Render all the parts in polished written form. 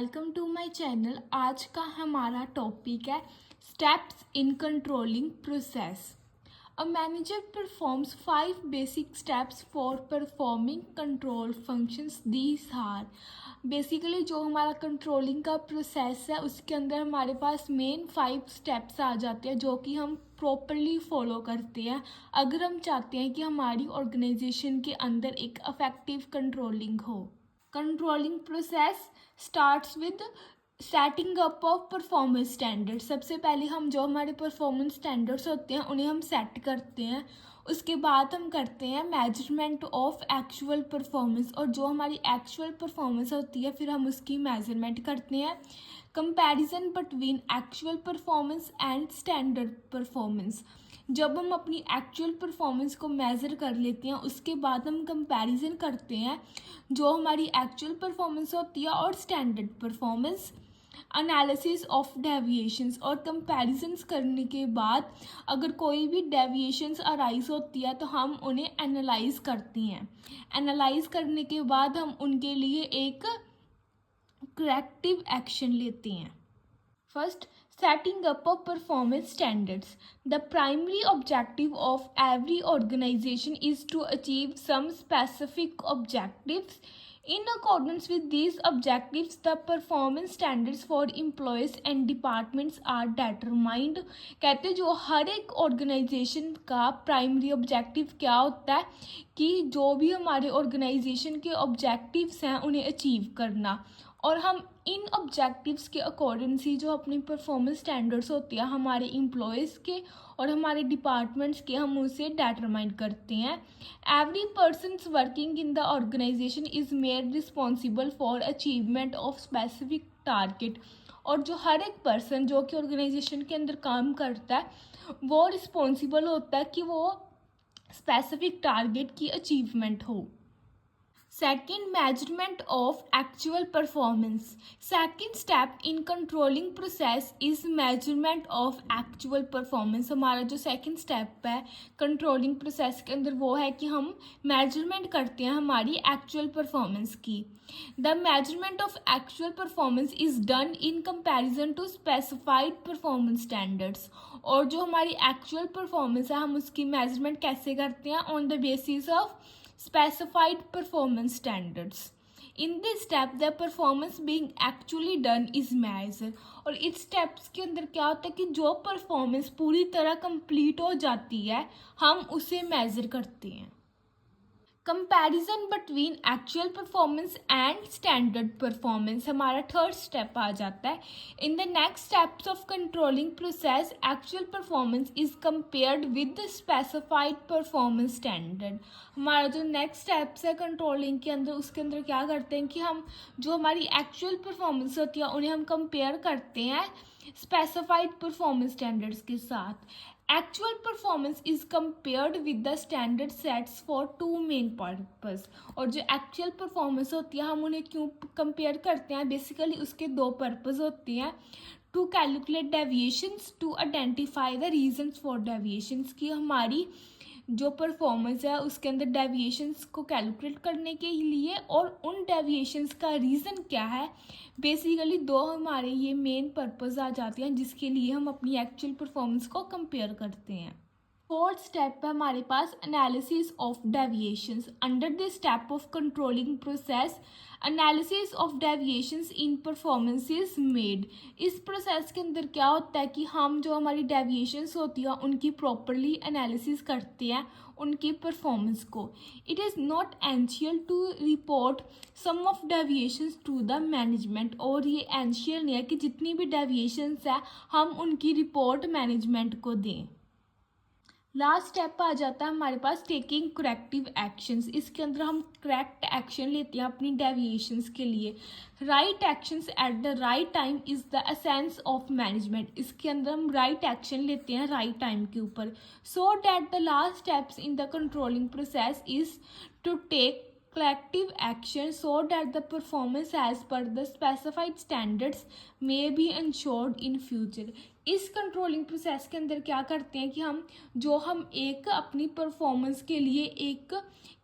Welcome to my channel. आज का हमारा टॉपिक है steps in controlling process. A manager performs 5 basic steps for performing control functions. These are basically जो हमारा controlling का process है उसके अंदर हमारे पास मेन 5 स्टेप्स आ जाते हैं जो कि हम प्रॉपरली फॉलो करते हैं अगर हम चाहते हैं कि हमारी ऑर्गेनाइजेशन के अंदर एक अफेक्टिव कंट्रोलिंग हो। Controlling process starts with setting up of performance standard. सबसे पहले हम जो हमारे परफॉर्मेंस स्टैंडर्ड्स होते हैं उन्हें हम सेट करते हैं। उसके बाद हम करते हैं मेजरमेंट ऑफ एक्चुअल परफॉर्मेंस, और जो हमारी एक्चुअल परफॉर्मेंस होती है फिर हम उसकी मेजरमेंट करते हैं। Comparison between actual performance and standard performance. जब हम अपनी एक्चुअल परफॉर्मेंस को मेज़र कर लेते हैं उसके बाद हम कंपैरिजन करते हैं जो हमारी एक्चुअल परफॉर्मेंस होती है और standard performance. Analysis of deviations, और कंपैरिजन्स करने के बाद अगर कोई भी डेविएशंस अराइज होती है तो हम उन्हें एनालाइज करते हैं। एनालाइज करने के बाद हम उनके लिए एक करेक्टिव एक्शन लेते हैं। First, setting up of performance standards. The primary objective of every organization is to achieve some specific objectives. In accordance with these objectives, the performance standards for employees and departments are determined. कहते जो हर एक organisation का primary objective क्या होता है कि जो भी हमारे ऑर्गेनाइजेशन के ऑब्जेक्टिव्स हैं उन्हें अचीव करना, और हम इन ऑब्जेक्टिव्स के अकॉर्डिंग ही जो अपनी परफॉर्मेंस स्टैंडर्ड्स होती है हमारे एम्प्लॉयज़ के और हमारे डिपार्टमेंट्स के हम उसे डिटरमाइन करते हैं। Every persons working in the organisation is made responsible for achievement of specific target, और जो हर एक पर्सन जो कि ऑर्गेनाइजेशन के अंदर काम करता है वो रिस्पॉन्सिबल होता है कि वो स्पेसिफिक टारगेट की अचीवमेंट हो। Second, measurement of actual performance. Second step in controlling process is measurement of actual performance. हमारा जो second step है controlling process के अंदर वो है कि हम measurement करते हैं हमारी actual performance की। The measurement of actual performance is done in comparison to specified performance standards. और जो हमारी actual performance है हम उसकी measurement कैसे करते हैं on the basis of specified performance standards. In this step the performance being actually done is measured. और इस स्टेप्स के अंदर क्या होता है कि जो परफॉर्मेंस पूरी तरह कंप्लीट हो जाती है हम उसे मेज़र करते हैं। Comparison between actual performance and standard performance हमारा थर्ड स्टेप आ जाता है। In the next steps of controlling process actual performance is compared with the specified performance standard. हमारा जो नेक्स्ट स्टेप्स है कंट्रोलिंग के अंदर उसके अंदर क्या करते हैं कि हम जो हमारी एक्चुअल परफॉर्मेंस होती है उन्हें हम कंपेयर करते हैं स्पेसिफाइड परफॉर्मेंस स्टैंडर्ड्स के साथ। Actual performance is compared with the standard sets for two main purpose। और जो actual performance होती है हम उन्हें क्यों compare करते हैं, बेसिकली उसके दो पर्पस होती हैं। To calculate deviations, to identify the reasons for deviations, की हमारी जो परफॉर्मेंस है उसके अंदर डेविएशंस को कैलकुलेट करने के लिए और उन डेविएशंस का रीज़न क्या है। बेसिकली दो हमारे ये मेन पर्पस आ जाते हैं जिसके लिए हम अपनी एक्चुअल परफॉर्मेंस को कंपेयर करते हैं। फोर्थ स्टेप है हमारे पास analysis of deviations. Under this step of controlling process analysis of deviations in performance is made. इस प्रोसेस के अंदर क्या होता है कि हम जो हमारी डेविएशंस होती है उनकी प्रॉपरली एनालिसिस करते हैं उनकी परफॉर्मेंस को। It is not essential to report some of deviations to the management, और ये एंशियल नहीं है कि जितनी भी डेविएशंस है हम उनकी रिपोर्ट मैनेजमेंट को दें। लास्ट स्टेप आ जाता है हमारे पास टेकिंग करेक्टिव एक्शंस। इसके अंदर हम करेक्ट एक्शन लेते हैं अपनी डेविएशंस के लिए। Right actions at the right time is the essence of management. इसके अंदर हम राइट एक्शन लेते हैं राइट टाइम के ऊपर। So that the last steps in the controlling process is to take collective action so that the performance as per the specified standards may be ensured in future। इस controlling process के अंदर क्या करते हैं कि हम एक अपनी परफॉर्मेंस के लिए एक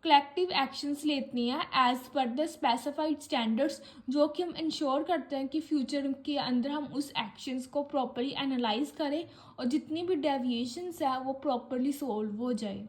कलेक्टिव एक्शंस लेते हैं as per the specified standards, जो कि हम इंश्योर करते हैं कि फ्यूचर के अंदर हम उस एक्शंस को प्रॉपरली एनालाइज करें और जितनी भी डेविएशंस है वो प्रॉपरली सोल्व हो जाए।